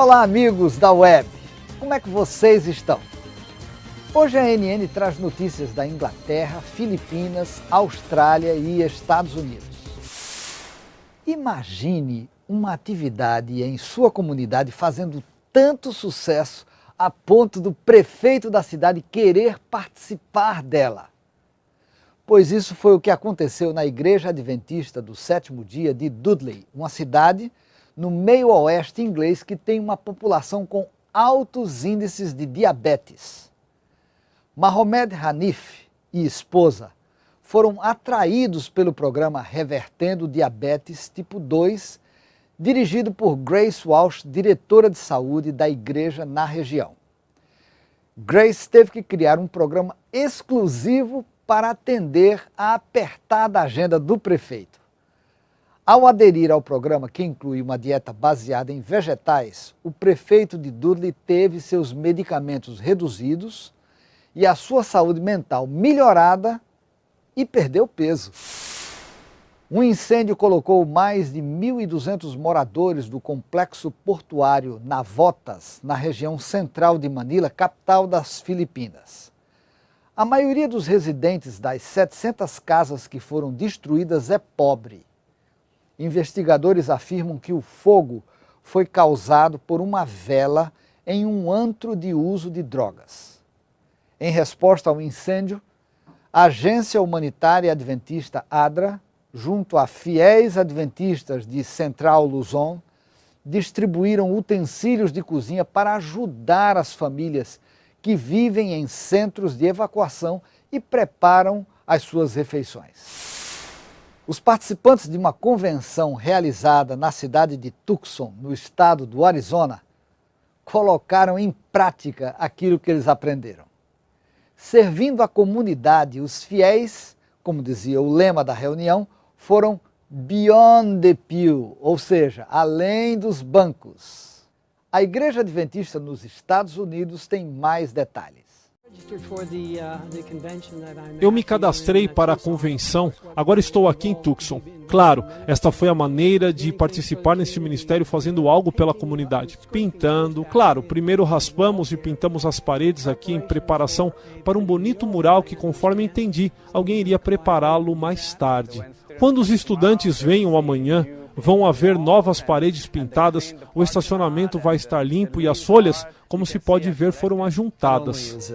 Olá, amigos da web! Como é que vocês estão? Hoje a ANN traz notícias da Inglaterra, Filipinas, Austrália e Estados Unidos. Imagine uma atividade em sua comunidade fazendo tanto sucesso a ponto do prefeito da cidade querer participar dela. Pois isso foi o que aconteceu na Igreja Adventista do Sétimo Dia de Dudley, uma cidade no meio-oeste inglês que tem uma população com altos índices de diabetes. Mahomed Hanif e esposa foram atraídos pelo programa Revertendo Diabetes Tipo 2, dirigido por Grace Walsh, diretora de saúde da igreja na região. Grace teve que criar um programa exclusivo para atender à apertada agenda do prefeito. Ao aderir ao programa, que inclui uma dieta baseada em vegetais, o prefeito de Dudley teve seus medicamentos reduzidos e a sua saúde mental melhorada e perdeu peso. Um incêndio colocou mais de 1.200 moradores do complexo portuário Navotas, na região central de Manila, capital das Filipinas. A maioria dos residentes das 700 casas que foram destruídas é pobre. Investigadores afirmam que o fogo foi causado por uma vela em um antro de uso de drogas. Em resposta ao incêndio, a Agência Humanitária Adventista ADRA, junto a fiéis adventistas de Central Luzon, distribuíram utensílios de cozinha para ajudar as famílias que vivem em centros de evacuação e preparam as suas refeições. Os participantes de uma convenção realizada na cidade de Tucson, no estado do Arizona, colocaram em prática aquilo que eles aprenderam. Servindo a comunidade, os fiéis, como dizia o lema da reunião, foram beyond the pew, ou seja, além dos bancos. A Igreja Adventista nos Estados Unidos tem mais detalhes. Eu me cadastrei para a convenção, agora estou aqui em Tucson. Claro, esta foi a maneira de participar nesse ministério fazendo algo pela comunidade. Pintando, claro, primeiro raspamos e pintamos as paredes aqui em preparação para um bonito mural que, conforme entendi, alguém iria prepará-lo mais tarde. Quando os estudantes venham amanhã, vão haver novas paredes pintadas, o estacionamento vai estar limpo e as folhas, como se pode ver, foram ajuntadas.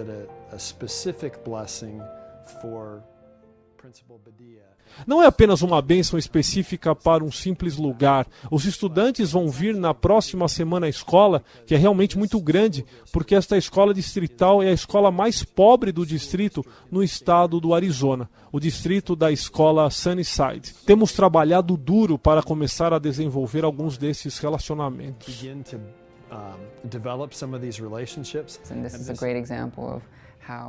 Não é apenas uma bênção específica para um simples lugar. Os estudantes vão vir na próxima semana à escola, que é realmente muito grande, porque esta escola distrital é a escola mais pobre do distrito no estado do Arizona, o distrito da escola Sunnyside. Temos trabalhado duro para começar a desenvolver alguns desses relacionamentos.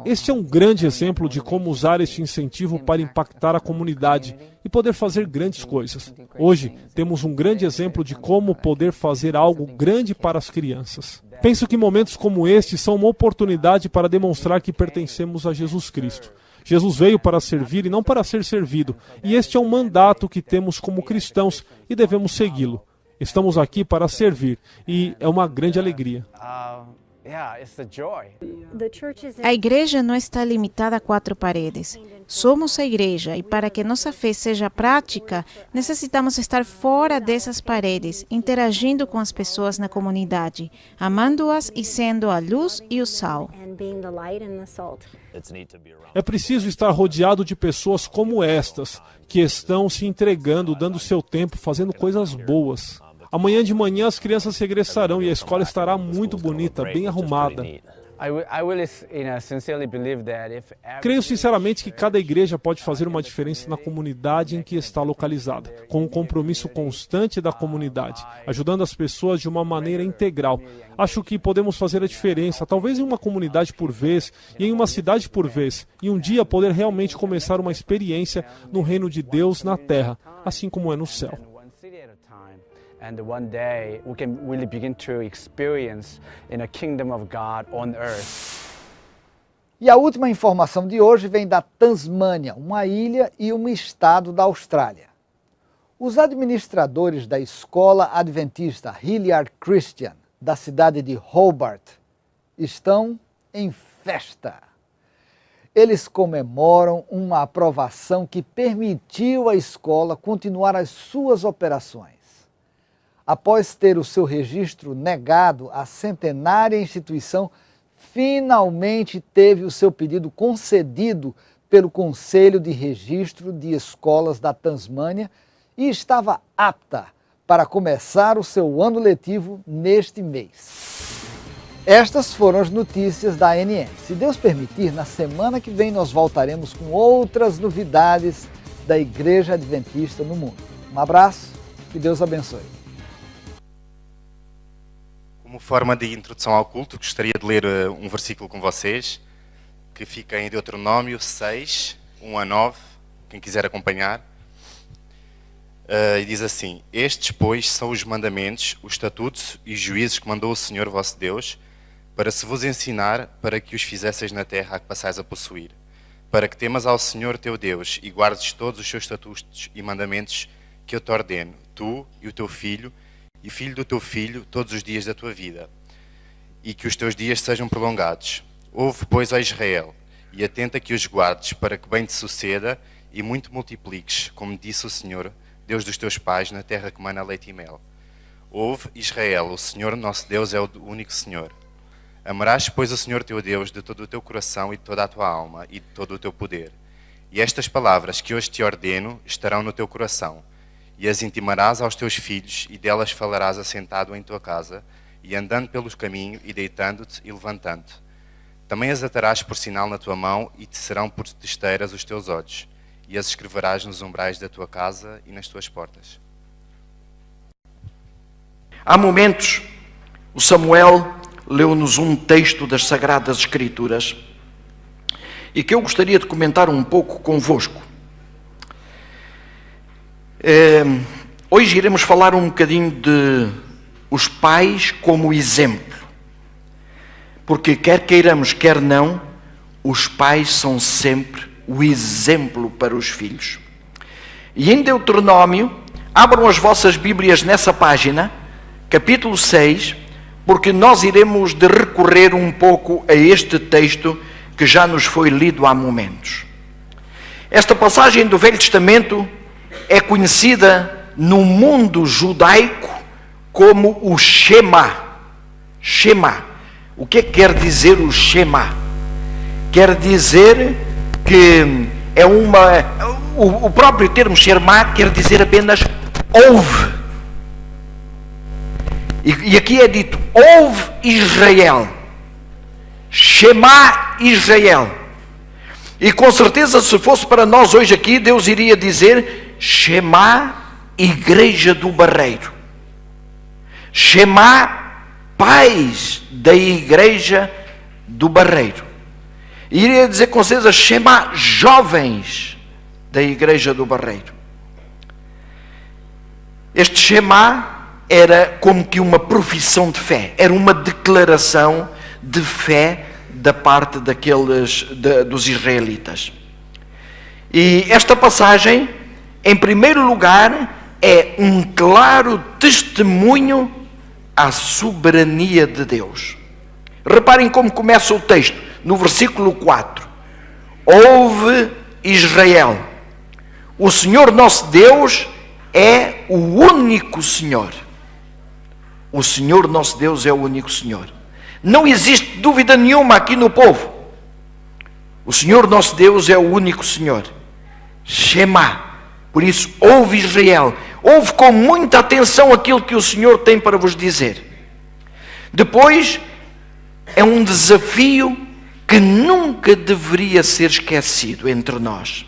Este é um grande exemplo de como usar este incentivo para impactar a comunidade e poder fazer grandes coisas. Hoje, temos um grande exemplo de como poder fazer algo grande para as crianças. Penso que momentos como este são uma oportunidade para demonstrar que pertencemos a Jesus Cristo. Jesus veio para servir e não para ser servido, e este é um mandato que temos como cristãos e devemos segui-lo. Estamos aqui para servir e é uma grande alegria. A igreja não está limitada a 4 paredes. Somos a igreja e para que nossa fé seja prática, necessitamos estar fora dessas paredes, interagindo com as pessoas na comunidade, amando-as e sendo a luz e o sal. É preciso estar rodeado de pessoas como estas, que estão se entregando, dando seu tempo, fazendo coisas boas. Amanhã de manhã as crianças regressarão e a escola estará muito bonita, bem arrumada. Creio sinceramente que cada igreja pode fazer uma diferença na comunidade em que está localizada, com um compromisso constante da comunidade, ajudando as pessoas de uma maneira integral. Acho que podemos fazer a diferença, talvez em uma comunidade por vez e em uma cidade por vez, e um dia poder realmente começar uma experiência no reino de Deus na terra, assim como é no céu. And one day we can really begin to experience in a kingdom of God on earth. E a última informação de hoje vem da Tasmânia, uma ilha e um estado da Austrália. Os administradores da escola adventista Hilliard Christian da cidade de Hobart estão em festa. Eles comemoram uma aprovação que permitiu à escola continuar as suas operações. Após ter o seu registro negado, a centenária instituição finalmente teve o seu pedido concedido pelo Conselho de Registro de Escolas da Tasmânia e estava apta para começar o seu ano letivo neste mês. Estas foram as notícias da ANN. Se Deus permitir, na semana que vem nós voltaremos com outras novidades da Igreja Adventista no mundo. Um abraço, que Deus abençoe. Como forma de introdução ao culto, gostaria de ler um versículo com vocês, que fica em Deuteronômio 6, 1 a 9, quem quiser acompanhar. E diz assim: Estes, pois, são os mandamentos, os estatutos e os juízos que mandou o Senhor vosso Deus, para se vos ensinar, para que os fizesseis na terra a que passais a possuir, para que temas ao Senhor teu Deus e guardes todos os seus estatutos e mandamentos que eu te ordeno, tu e o teu filho, e o filho do teu filho, todos os dias da tua vida, e que os teus dias sejam prolongados. Ouve, pois, ó Israel, e atenta que os guardes, para que bem te suceda e muito multipliques, como disse o Senhor, Deus dos teus pais, na terra que mana leite e mel. Ouve, Israel, o Senhor nosso Deus é o único Senhor. Amarás, pois, o Senhor teu Deus de todo o teu coração e de toda a tua alma e de todo o teu poder. E estas palavras que hoje te ordeno estarão no teu coração, e as intimarás aos teus filhos, e delas falarás assentado em tua casa, e andando pelo caminho, e deitando-te e levantando-te. Também as atarás por sinal na tua mão, e te serão por testeiras os teus olhos, e as escreverás nos umbrais da tua casa e nas tuas portas. Há momentos, o Samuel leu-nos um texto das Sagradas Escrituras e que eu gostaria de comentar um pouco convosco. Hoje iremos falar um bocadinho de os pais como exemplo, porque quer queiramos, quer não, os pais são sempre o exemplo para os filhos. E em Deuteronômio, abram as vossas Bíblias nessa página, capítulo 6, porque nós iremos de recorrer um pouco a este texto que já nos foi lido há momentos. Esta passagem do Velho Testamento é conhecida no mundo judaico como o Shema. Shema. O que é que quer dizer o Shema? Quer dizer que é o próprio termo Shema quer dizer apenas ouve. E aqui é dito, ouve Israel. Shema Israel. E com certeza, se fosse para nós hoje aqui, Deus iria dizer Shema Igreja do Barreiro. Shema pais da Igreja do Barreiro. E iria dizer com certeza Shema jovens da Igreja do Barreiro. Este Shema era como que uma profissão de fé, era uma declaração de fé da parte dos israelitas. E esta passagem, em primeiro lugar, é um claro testemunho à soberania de Deus. Reparem como começa o texto, no versículo 4. Ouve Israel, o Senhor nosso Deus é o único Senhor. O Senhor nosso Deus é o único Senhor. Não existe dúvida nenhuma aqui no povo. O Senhor nosso Deus é o único Senhor. Shema. Por isso, ouve Israel. Ouve com muita atenção aquilo que o Senhor tem para vos dizer. Depois, é um desafio que nunca deveria ser esquecido entre nós.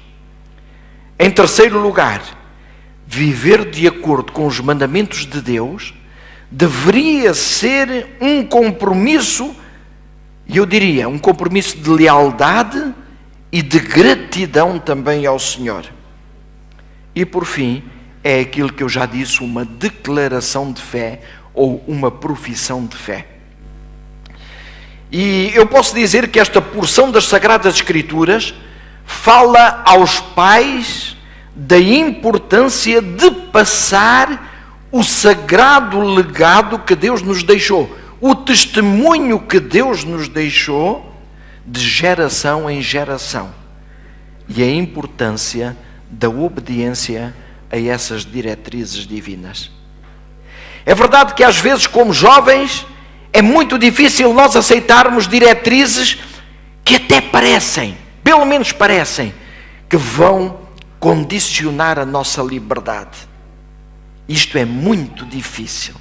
Em terceiro lugar, viver de acordo com os mandamentos de Deus deveria ser um compromisso, e eu diria, um compromisso de lealdade e de gratidão também ao Senhor. E por fim, é aquilo que eu já disse, uma declaração de fé ou uma profissão de fé. E eu posso dizer que esta porção das Sagradas Escrituras fala aos pais da importância de passar o sagrado legado que Deus nos deixou, o testemunho que Deus nos deixou de geração em geração, e a importância da obediência a essas diretrizes divinas. É verdade que às vezes, como jovens, é muito difícil nós aceitarmos diretrizes que até parecem, pelo menos parecem, que vão condicionar a nossa liberdade. Isto é muito difícil.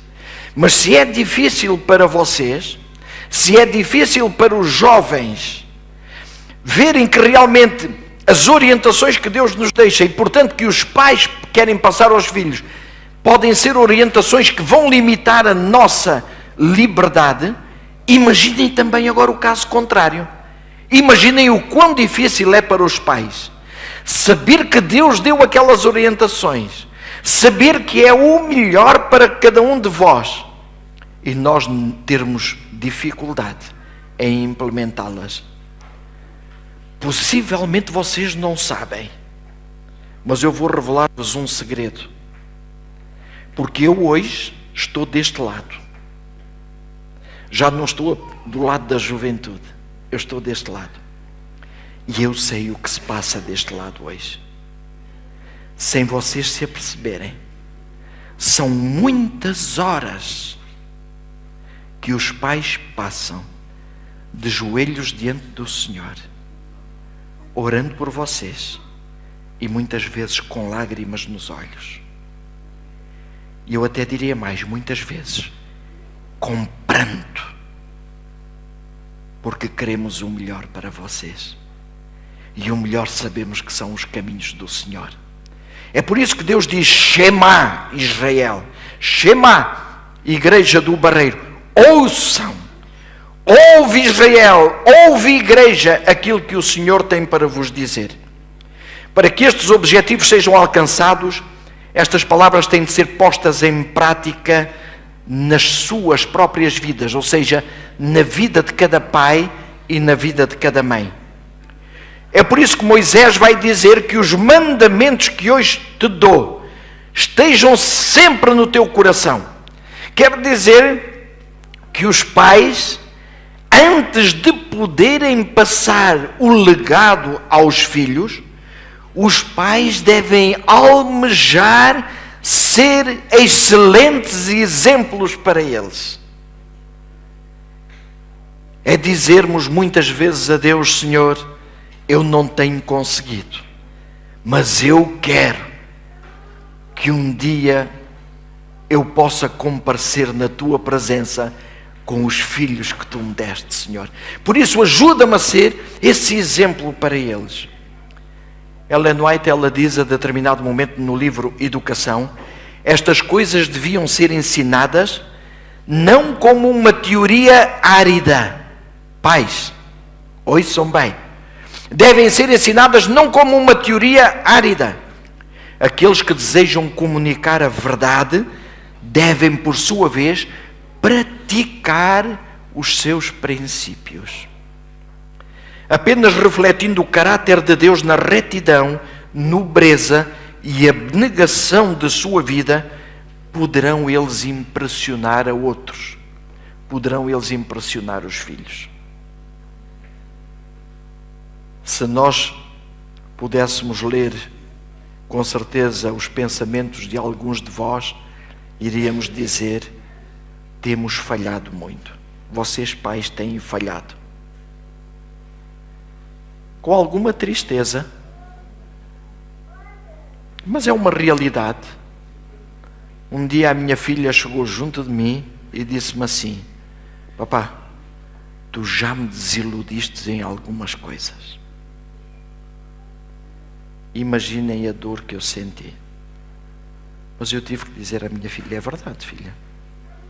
Mas se é difícil para vocês, se é difícil para os jovens verem que realmente as orientações que Deus nos deixa, e portanto que os pais querem passar aos filhos, podem ser orientações que vão limitar a nossa liberdade, imaginem também agora o caso contrário. Imaginem o quão difícil é para os pais saber que Deus deu aquelas orientações, saber que é o melhor para cada um de vós, e nós termos dificuldade em implementá-las. Possivelmente vocês não sabem, mas eu vou revelar-vos um segredo. Porque eu hoje estou deste lado. Já não estou do lado da juventude. Eu estou deste lado. E eu sei o que se passa deste lado hoje. Sem vocês se aperceberem. São muitas horas que os pais passam de joelhos diante do Senhor, orando por vocês, e muitas vezes com lágrimas nos olhos. E eu até diria mais, muitas vezes com pranto, porque queremos o melhor para vocês, e o melhor sabemos que são os caminhos do Senhor. É por isso que Deus diz: Shema, Israel, Shema, Igreja do Barreiro, ouçam, ouve Israel, ouve Igreja, aquilo que o Senhor tem para vos dizer. Para que estes objetivos sejam alcançados, estas palavras têm de ser postas em prática nas suas próprias vidas, ou seja, na vida de cada pai e na vida de cada mãe. É por isso que Moisés vai dizer que os mandamentos que hoje te dou estejam sempre no teu coração. Quer dizer que os pais, antes de poderem passar o legado aos filhos, os pais devem almejar ser excelentes exemplos para eles. É dizermos muitas vezes a Deus: Senhor, eu não tenho conseguido, mas eu quero que um dia eu possa comparecer na Tua presença com os filhos que Tu me deste, Senhor. Por isso, ajuda-me a ser esse exemplo para eles. Ellen White, ela diz a determinado momento no livro Educação, estas coisas deviam ser ensinadas não como uma teoria árida. Pais, ouçam bem, devem ser ensinadas não como uma teoria árida. Aqueles que desejam comunicar a verdade devem, por sua vez, praticar os seus princípios. Apenas refletindo o caráter de Deus na retidão, nobreza e abnegação de sua vida, poderão eles impressionar a outros. Poderão eles impressionar os filhos. Se nós pudéssemos ler com certeza os pensamentos de alguns de vós, iríamos dizer: temos falhado muito. Vocês, pais, têm falhado. Com alguma tristeza, mas é uma realidade. Um dia a minha filha chegou junto de mim e disse-me assim: papá, tu já me desiludiste em algumas coisas. Imaginem a dor que eu senti. Mas eu tive que dizer à minha filha: é verdade, filha,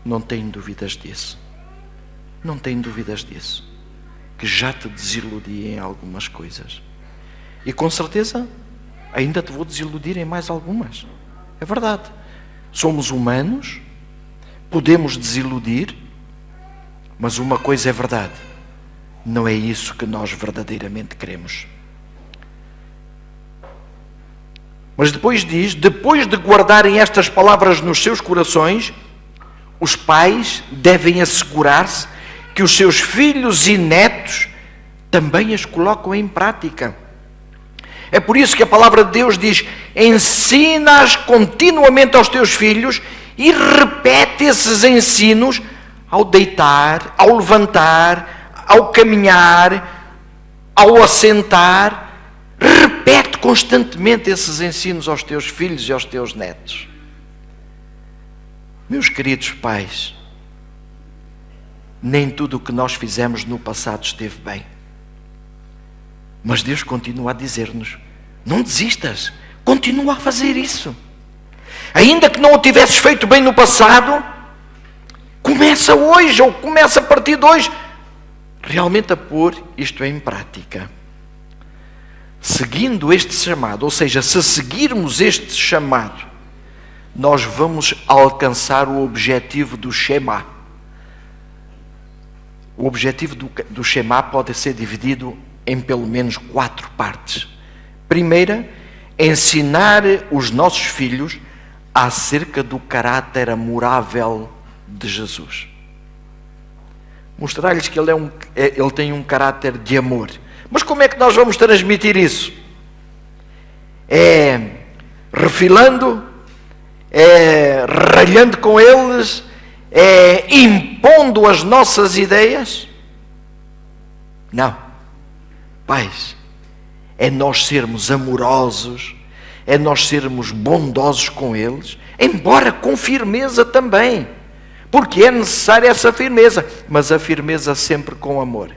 não tenho dúvidas disso. Não tenho dúvidas disso, que já te desiludi em algumas coisas. E com certeza ainda te vou desiludir em mais algumas. É verdade. Somos humanos, podemos desiludir, mas uma coisa é verdade: não é isso que nós verdadeiramente queremos. Mas depois diz, depois de guardarem estas palavras nos seus corações, os pais devem assegurar-se que os seus filhos e netos também as colocam em prática. É por isso que a palavra de Deus diz: ensina-as continuamente aos teus filhos e repete esses ensinos ao deitar, ao levantar, ao caminhar, ao assentar. Repete constantemente esses ensinos aos teus filhos e aos teus netos. Meus queridos pais, nem tudo o que nós fizemos no passado esteve bem. Mas Deus continua a dizer-nos: não desistas, continua a fazer isso. Ainda que não o tivesses feito bem no passado, começa hoje, ou começa a partir de hoje, realmente a pôr isto em prática. Seguindo este chamado, ou seja, se seguirmos este chamado, nós vamos alcançar o objetivo do Shema. O objetivo do Shema pode ser dividido em pelo menos 4 partes. Primeira, ensinar os nossos filhos acerca do caráter amorável de Jesus. Mostrar-lhes que ele tem um caráter de amor. Mas como é que nós vamos transmitir isso? É refilando? É ralhando com eles? É impondo as nossas ideias? Não. Pais, é nós sermos amorosos, é nós sermos bondosos com eles, embora com firmeza também, porque é necessária essa firmeza, mas a firmeza sempre com amor.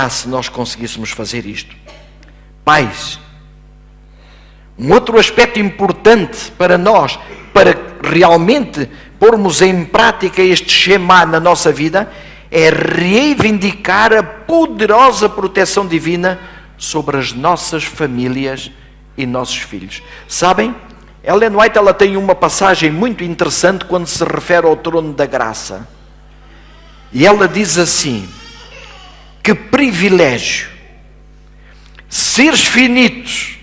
Se nós conseguíssemos fazer isto. Pais, um outro aspecto importante para nós, para realmente pormos em prática este Shema na nossa vida, é reivindicar a poderosa proteção divina sobre as nossas famílias e nossos filhos. Sabem, Ellen White ela tem uma passagem muito interessante quando se refere ao trono da graça. E ela diz assim: que privilégio seres finitos,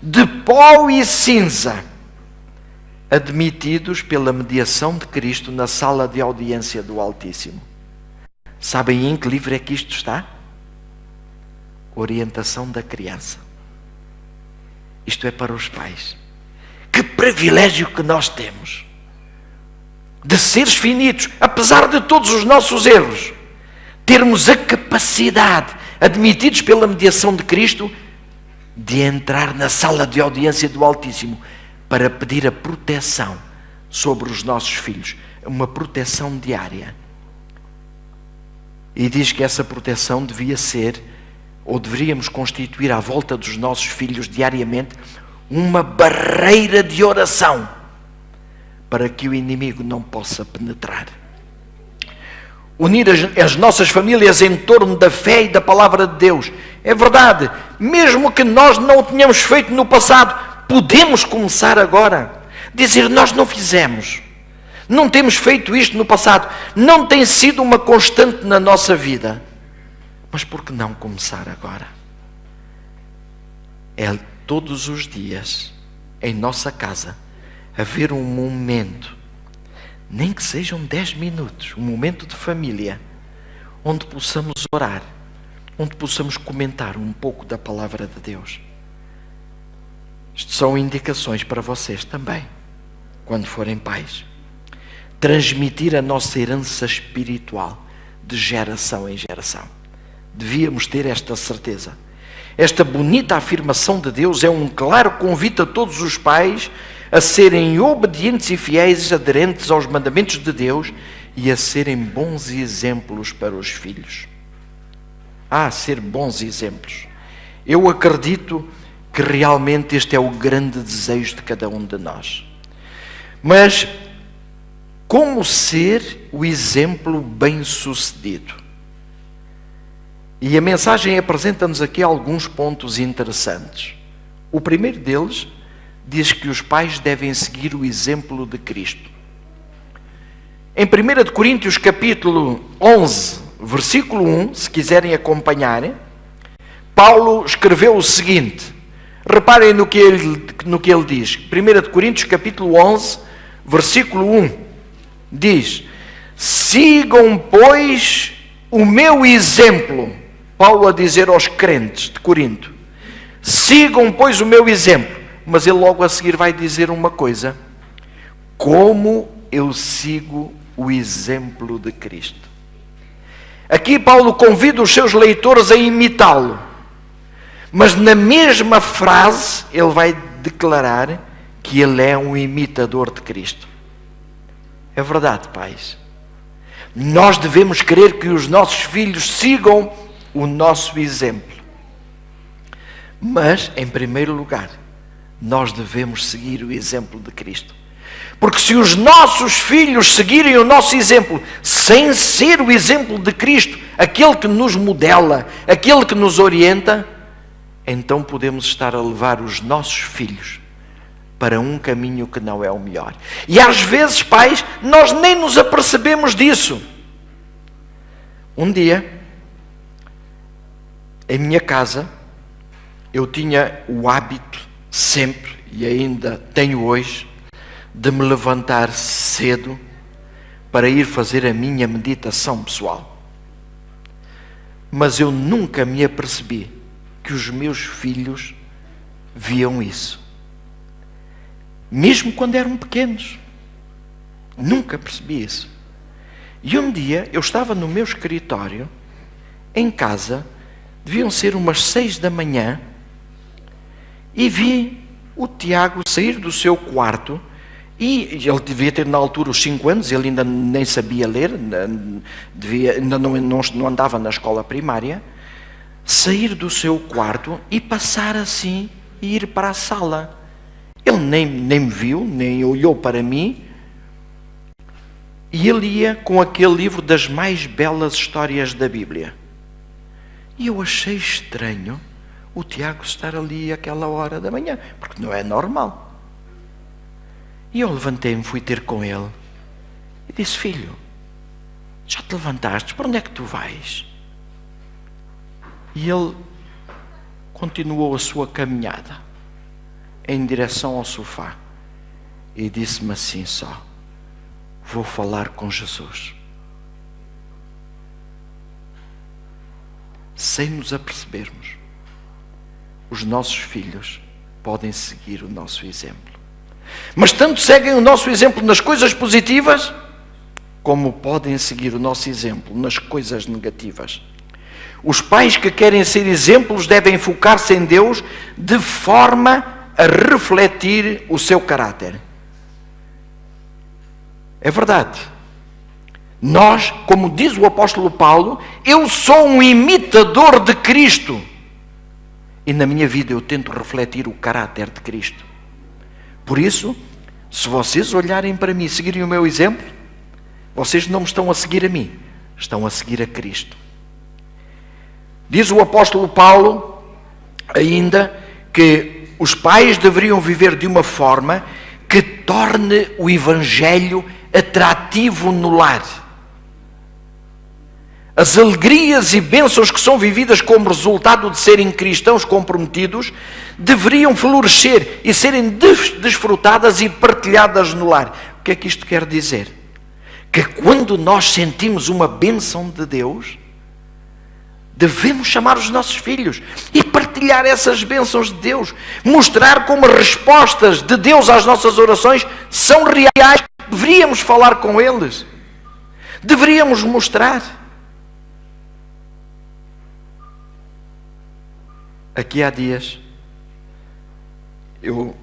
de pó e cinza, admitidos pela mediação de Cristo na sala de audiência do Altíssimo. Sabem em que livro é que isto está? Orientação da criança. Isto é para os pais. Que privilégio que nós temos de seres finitos, apesar de todos os nossos erros, termos a capacidade, admitidos pela mediação de Cristo, de entrar na sala de audiência do Altíssimo para pedir a proteção sobre os nossos filhos, uma proteção diária. E diz que essa proteção devia ser, ou deveríamos constituir à volta dos nossos filhos diariamente, uma barreira de oração para que o inimigo não possa penetrar. Unir as nossas famílias em torno da fé e da palavra de Deus. É verdade, mesmo que nós não o tenhamos feito no passado, podemos começar agora. Dizer: nós não fizemos, não temos feito isto no passado, não tem sido uma constante na nossa vida, mas por que não começar agora? É todos os dias, em nossa casa, haver um momento, nem que sejam 10 minutos, um momento de família, onde possamos orar, onde possamos comentar um pouco da palavra de Deus. Isto são indicações para vocês também, quando forem pais. Transmitir a nossa herança espiritual de geração em geração. Devíamos ter esta certeza. Esta bonita afirmação de Deus é um claro convite a todos os pais a serem obedientes e fiéis, aderentes aos mandamentos de Deus e a serem bons exemplos para os filhos. Ser bons exemplos. Eu acredito que realmente este é o grande desejo de cada um de nós. Mas como ser o exemplo bem-sucedido? E a mensagem apresenta-nos aqui alguns pontos interessantes. O primeiro deles diz que os pais devem seguir o exemplo de Cristo. Em 1 Coríntios capítulo 11, versículo 1, se quiserem acompanhar, Paulo escreveu o seguinte: Reparem no que ele diz. 1 Coríntios capítulo 11, versículo 1. Diz: sigam, pois, o meu exemplo. Paulo a dizer aos crentes de Corinto. Sigam, pois, o meu exemplo. Mas ele logo a seguir vai dizer uma coisa. Como eu sigo o exemplo de Cristo. Aqui Paulo convida os seus leitores a imitá-lo. Mas na mesma frase ele vai declarar que ele é um imitador de Cristo. É verdade, pais. Nós devemos querer que os nossos filhos sigam o nosso exemplo. Mas, em primeiro lugar, nós devemos seguir o exemplo de Cristo. Porque se os nossos filhos seguirem o nosso exemplo, sem ser o exemplo de Cristo, aquele que nos modela, aquele que nos orienta, então podemos estar a levar os nossos filhos para um caminho que não é o melhor. E às vezes, pais, nós nem nos apercebemos disso. Um dia, em minha casa, eu tinha o hábito, sempre, e ainda tenho hoje, de me levantar cedo para ir fazer a minha meditação pessoal. Mas eu nunca me apercebi que os meus filhos viam isso. Mesmo quando eram pequenos. Nunca percebi isso. E um dia eu estava no meu escritório, em casa, deviam ser umas 6 da manhã, e vi o Tiago sair do seu quarto, e ele devia ter na altura os 5 anos, ele ainda nem sabia ler, ainda não andava na escola primária, sair do seu quarto e passar assim e ir para a sala. Ele nem me viu, nem olhou para mim, e ele ia com aquele livro das mais belas histórias da Bíblia. E eu achei estranho o Tiago estar ali àquela hora da manhã, porque não é normal. E eu levantei-me, fui ter com ele e disse: filho, já te levantaste? Para onde é que tu vais? E ele continuou a sua caminhada em direção ao sofá e disse-me assim só: vou falar com Jesus. Sem nos apercebermos, os nossos filhos podem seguir o nosso exemplo. Mas tanto seguem o nosso exemplo nas coisas positivas, como podem seguir o nosso exemplo nas coisas negativas. Os pais que querem ser exemplos devem focar-se em Deus de forma a refletir o seu caráter. É verdade. Nós, como diz o apóstolo Paulo, eu sou um imitador de Cristo. E na minha vida eu tento refletir o caráter de Cristo. Por isso, se vocês olharem para mim e seguirem o meu exemplo, vocês não me estão a seguir a mim, estão a seguir a Cristo. Diz o apóstolo Paulo ainda que os pais deveriam viver de uma forma que torne o Evangelho atrativo no lar. As alegrias e bênçãos que são vividas como resultado de serem cristãos comprometidos deveriam florescer e serem desfrutadas e partilhadas no lar. O que é que isto quer dizer? Que quando nós sentimos uma bênção de Deus, devemos chamar os nossos filhos e partilhar essas bênçãos de Deus. Mostrar como as respostas de Deus às nossas orações são reais. Deveríamos falar com eles. Deveríamos mostrar. Aqui há dias, eu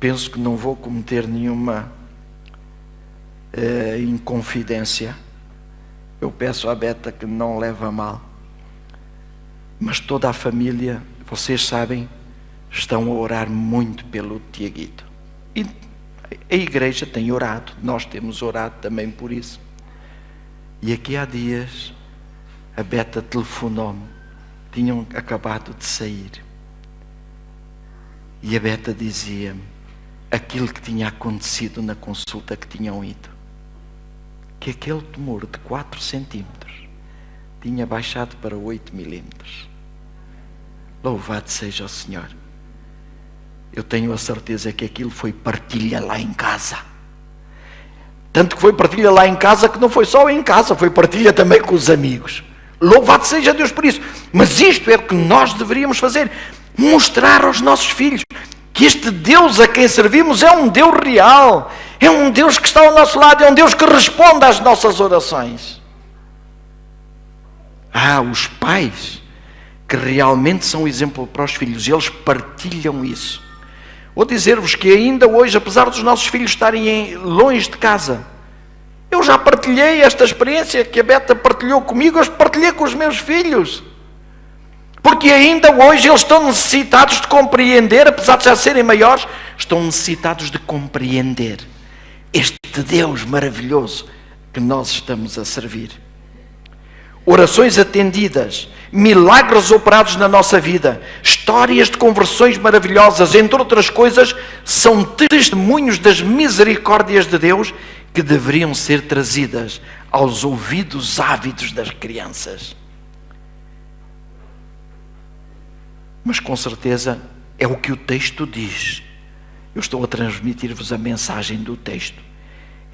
penso que não vou cometer nenhuma inconfidência. Eu peço à Beta que não leve a mal. Mas toda a família, vocês sabem, estão a orar muito pelo Tiaguito. E a igreja tem orado, nós temos orado também por isso. E aqui há dias, a Beta telefonou-me. Tinham acabado de sair. E a Beta dizia-me aquilo que tinha acontecido na consulta que tinham ido. Que aquele tumor de 4 centímetros tinha baixado para 8 milímetros. Louvado seja o Senhor. eu tenho a certeza que aquilo foi partilha lá em casa. Tanto que foi partilha lá em casa, que não foi só em casa, foi partilha também com os amigos. Louvado seja Deus por isso. Mas isto é o que nós deveríamos fazer. Mostrar aos nossos filhos que este Deus a quem servimos é um Deus real. É um Deus que está ao nosso lado. É um Deus que responde às nossas orações. Os pais que realmente são exemplo para os filhos. Eles partilham isso. Vou dizer-vos que ainda hoje, apesar dos nossos filhos estarem longe de casa, eu já partilhei esta experiência que a Beta partilhou comigo, eu partilhei com os meus filhos. Porque ainda hoje eles estão necessitados de compreender, apesar de já serem maiores, estão necessitados de compreender este Deus maravilhoso que nós estamos a servir. Orações atendidas, milagres operados na nossa vida, histórias de conversões maravilhosas, entre outras coisas, são testemunhos das misericórdias de Deus que deveriam ser trazidas aos ouvidos ávidos das crianças. Mas com certeza é o que o texto diz. Eu estou a transmitir-vos a mensagem do texto.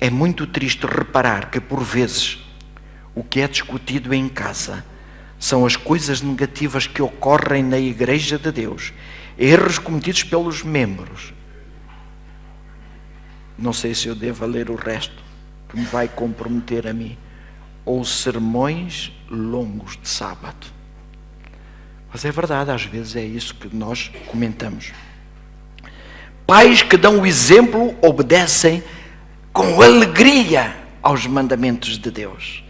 É muito triste reparar que por vezes o que é discutido em casa são as coisas negativas que ocorrem na Igreja de Deus, erros cometidos pelos membros. Não sei se eu devo ler o resto, que me vai comprometer a mim, ou sermões longos de sábado. Mas é verdade, às vezes é isso que nós comentamos. Pais que dão o exemplo obedecem com alegria aos mandamentos de Deus.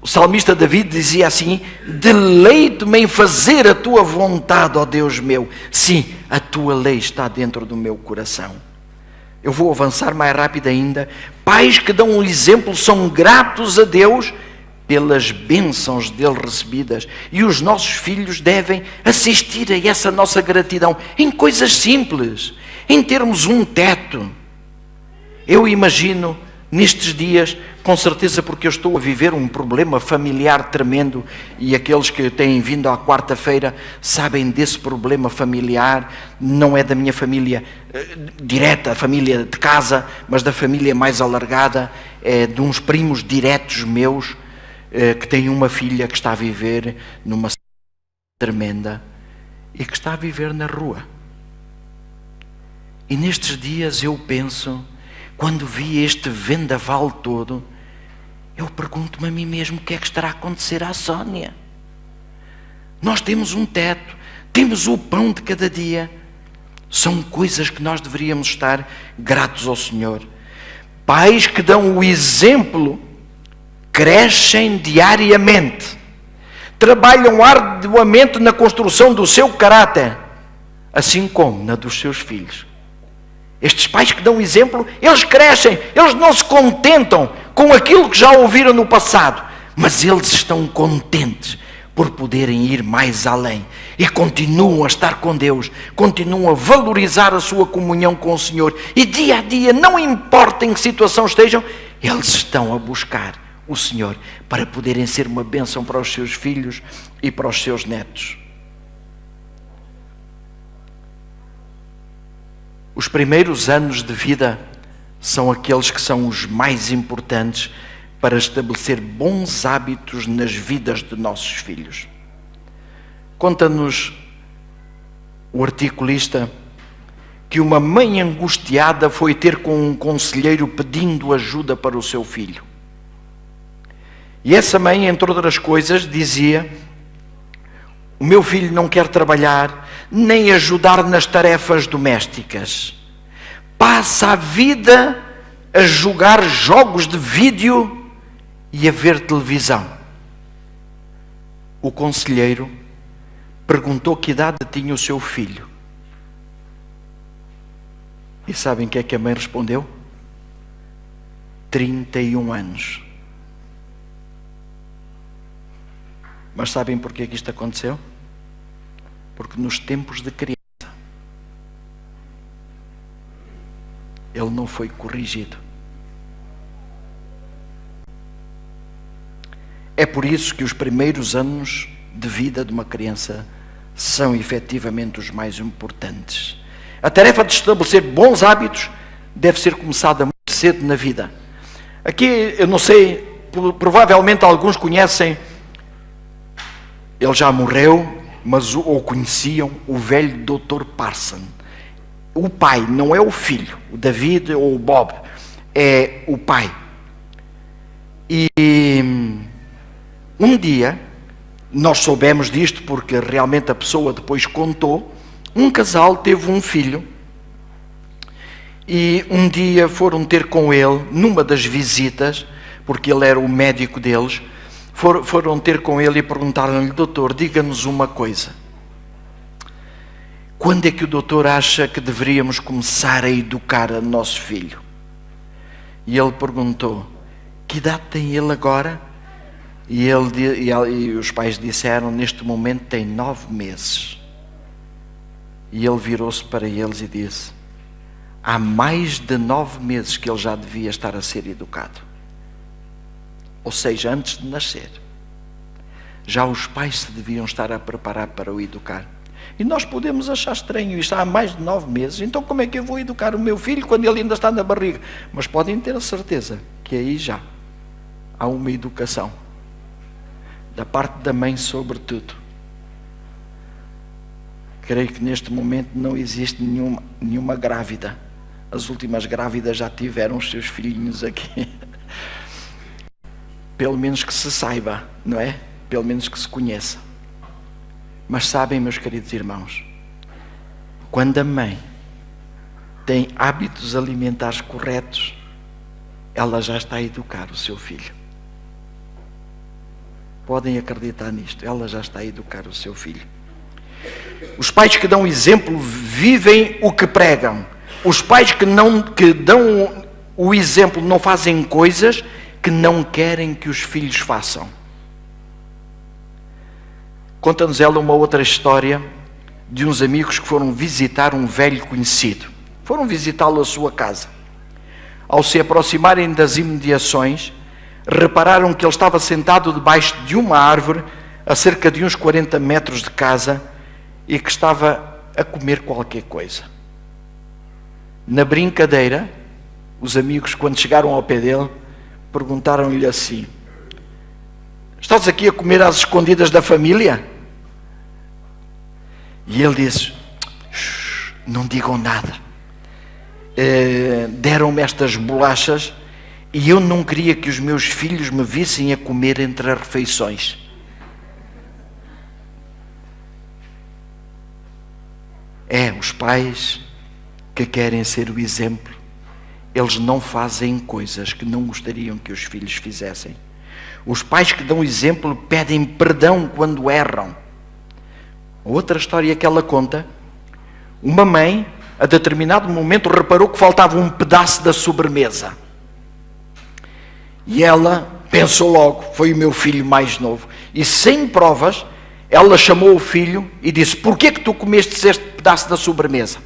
O salmista David dizia assim: deleito-me em fazer a tua vontade, ó Deus meu. Sim, a tua lei está dentro do meu coração. Eu vou avançar mais rápido ainda. Pais que dão um exemplo são gratos a Deus pelas bênçãos dele recebidas. E os nossos filhos devem assistir a essa nossa gratidão em coisas simples, em termos um teto. Eu imagino nestes dias, com certeza porque eu estou a viver um problema familiar tremendo, e aqueles que têm vindo à quarta-feira sabem desse problema familiar. Não é da minha família direta, a família de casa, mas da família mais alargada, de uns primos diretos meus, que têm uma filha que está a viver numa tremenda e que está a viver na rua. E nestes dias eu penso, quando vi este vendaval todo, eu pergunto-me a mim mesmo o que é que estará a acontecer à Sónia. Nós temos um teto, temos o pão de cada dia. São coisas que nós deveríamos estar gratos ao Senhor. Pais que dão o exemplo, crescem diariamente, trabalham arduamente na construção do seu caráter, assim como na dos seus filhos. Estes pais que dão exemplo, eles crescem, eles não se contentam com aquilo que já ouviram no passado, mas eles estão contentes por poderem ir mais além e continuam a estar com Deus, continuam a valorizar a sua comunhão com o Senhor, e dia a dia, não importa em que situação estejam, eles estão a buscar o Senhor para poderem ser uma bênção para os seus filhos e para os seus netos. Os primeiros anos de vida são aqueles que são os mais importantes para estabelecer bons hábitos nas vidas de nossos filhos. Conta-nos o articulista que uma mãe angustiada foi ter com um conselheiro pedindo ajuda para o seu filho. E essa mãe, entre outras coisas, dizia: o meu filho não quer trabalhar, nem ajudar nas tarefas domésticas. Passa a vida a jogar jogos de vídeo e a ver televisão. O conselheiro perguntou que idade tinha o seu filho. E sabem o que é que a mãe respondeu? 31 anos. Mas sabem porquê que isto aconteceu? Porque nos tempos de criança, ele não foi corrigido. É por isso que os primeiros anos de vida de uma criança são efetivamente os mais importantes. A tarefa de estabelecer bons hábitos deve ser começada muito cedo na vida. Aqui, eu não sei, provavelmente alguns conhecem, ele já morreu, mas ou conheciam o velho Dr. Parson. O pai, não é o filho, o David ou o Bob, é o pai. E um dia, nós soubemos disto porque realmente a pessoa depois contou, um casal teve um filho e um dia foram ter com ele, numa das visitas, porque ele era o médico deles, foram ter com ele e perguntaram-lhe: doutor, diga-nos uma coisa. Quando é que o doutor acha que deveríamos começar a educar o nosso filho? E ele perguntou: que idade tem ele agora? E os pais disseram: neste momento tem 9 meses. E ele virou-se para eles e disse: há mais de 9 meses que ele já devia estar a ser educado. Ou seja, antes de nascer, já os pais se deviam estar a preparar para o educar. E nós podemos achar estranho isto, há mais de 9 meses, então como é que eu vou educar o meu filho quando ele ainda está na barriga? Mas podem ter a certeza que aí já há uma educação, da parte da mãe sobretudo. Creio que neste momento não existe nenhuma grávida. As últimas grávidas já tiveram os seus filhinhos aqui. Pelo menos que se saiba, não é? Pelo menos que se conheça. Mas sabem, meus queridos irmãos, quando a mãe tem hábitos alimentares corretos, ela já está a educar o seu filho. Podem acreditar nisto, ela já está a educar o seu filho. Os pais que dão exemplo vivem o que pregam. Os pais que dão o exemplo não fazem coisas que não querem que os filhos façam. Conta-nos ela uma outra história de uns amigos que foram visitar um velho conhecido. Foram visitá-lo à sua casa. Ao se aproximarem das imediações, repararam que ele estava sentado debaixo de uma árvore a cerca de uns 40 metros de casa e que estava a comer qualquer coisa. Na brincadeira, os amigos, quando chegaram ao pé dele, perguntaram-lhe assim: estás aqui a comer às escondidas da família? E ele disse: não digam nada. Deram-me estas bolachas e eu não queria que os meus filhos me vissem a comer entre as refeições. Os pais que querem ser o exemplo, eles não fazem coisas que não gostariam que os filhos fizessem. Os pais que dão exemplo pedem perdão quando erram. Outra história que ela conta: uma mãe, a determinado momento, reparou que faltava um pedaço da sobremesa. E ela pensou logo: foi o meu filho mais novo. E sem provas, ela chamou o filho e disse: porquê que tu comeste este pedaço da sobremesa?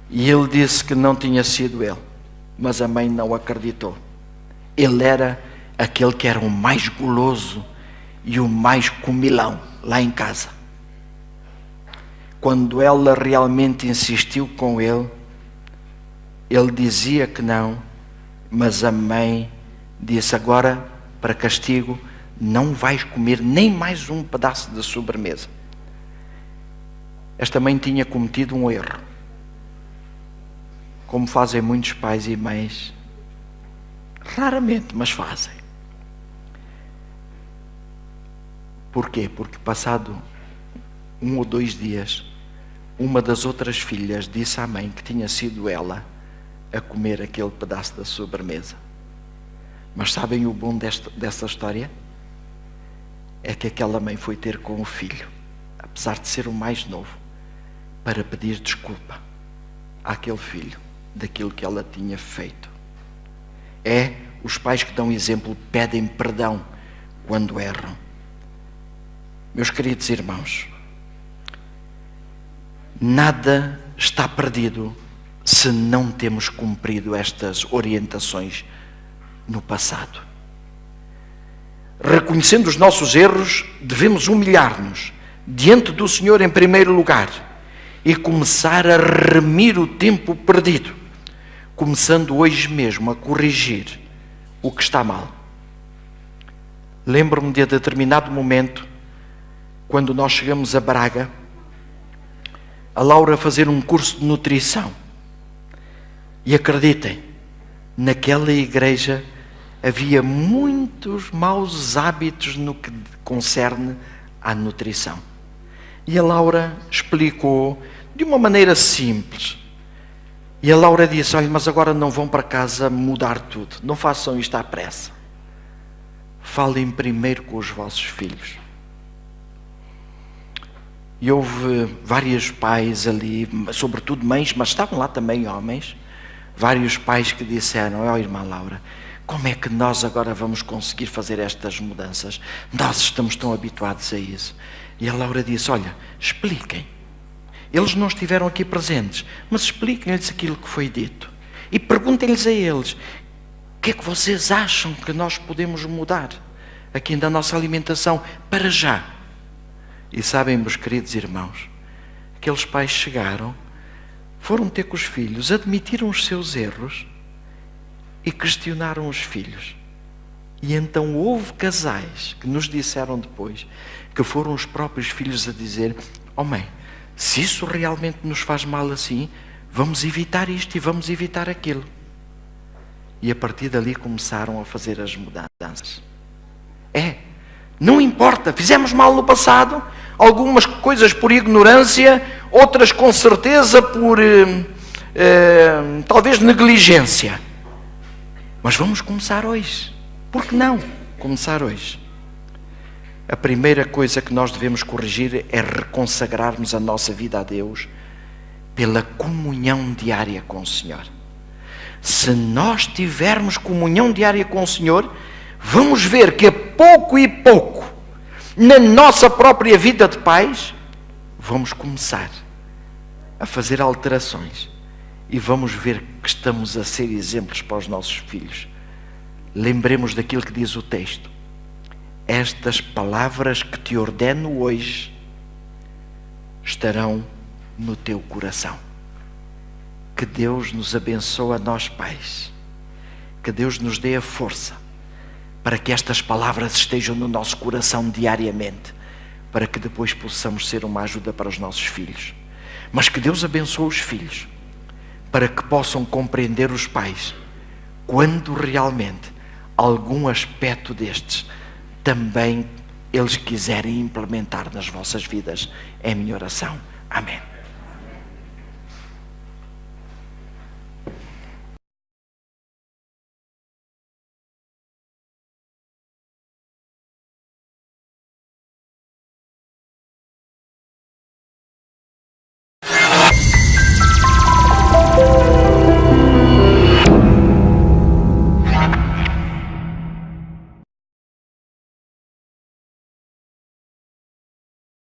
E ele disse que não tinha sido ele, mas a mãe não acreditou. Ele era aquele que era o mais guloso e o mais comilão lá em casa. Quando ela realmente insistiu com ele, ele dizia que não, mas a mãe disse: agora, para castigo, não vais comer nem mais um pedaço de sobremesa. Esta mãe tinha cometido um erro, como fazem muitos pais e mães, raramente, mas fazem. Porquê? Porque passado 1 ou 2 dias, uma das outras filhas disse à mãe que tinha sido ela a comer aquele pedaço da sobremesa. Mas sabem o bom dessa história? É que aquela mãe foi ter com o filho, apesar de ser o mais novo, para pedir desculpa àquele filho daquilo que ela tinha feito. Os pais que dão exemplo pedem perdão quando erram. Meus queridos irmãos, nada está perdido se não temos cumprido estas orientações no passado. Reconhecendo os nossos erros, devemos humilhar-nos diante do Senhor em primeiro lugar e começar a remir o tempo perdido, começando hoje mesmo a corrigir o que está mal. Lembro-me de determinado momento, quando nós chegamos a Braga, a Laura fazer um curso de nutrição. E acreditem, naquela igreja havia muitos maus hábitos no que concerne à nutrição. E a Laura explicou de uma maneira simples. E a Laura disse: olha, mas agora não vão para casa mudar tudo. Não façam isto à pressa. Falem primeiro com os vossos filhos. E houve vários pais ali, sobretudo mães, mas estavam lá também homens, vários pais que disseram: ó, irmã Laura, como é que nós agora vamos conseguir fazer estas mudanças? Nós estamos tão habituados a isso. E a Laura disse: olha, expliquem. Eles não estiveram aqui presentes, mas expliquem-lhes aquilo que foi dito. E perguntem-lhes a eles: o que é que vocês acham que nós podemos mudar aqui na nossa alimentação para já? E sabem, meus queridos irmãos, aqueles pais chegaram, foram ter com os filhos, admitiram os seus erros e questionaram os filhos. E então houve casais que nos disseram depois que foram os próprios filhos a dizer: oh mãe, se isso realmente nos faz mal assim, vamos evitar isto e vamos evitar aquilo. E a partir dali começaram a fazer as mudanças. Não importa, fizemos mal no passado, algumas coisas por ignorância, outras com certeza por talvez negligência. Mas vamos começar hoje. Por que não começar hoje? A primeira coisa que nós devemos corrigir é reconsagrarmos a nossa vida a Deus pela comunhão diária com o Senhor. Se nós tivermos comunhão diária com o Senhor, vamos ver que a pouco e pouco, na nossa própria vida de pais, vamos começar a fazer alterações e vamos ver que estamos a ser exemplos para os nossos filhos. Lembremos daquilo que diz o texto: estas palavras que te ordeno hoje estarão no teu coração. Que Deus nos abençoe a nós pais, que Deus nos dê a força para que estas palavras estejam no nosso coração diariamente, para que depois possamos ser uma ajuda para os nossos filhos. Mas que Deus abençoe os filhos, para que possam compreender os pais, quando realmente algum aspecto destes também eles quiserem implementar nas vossas vidas. É a minha oração. Amém.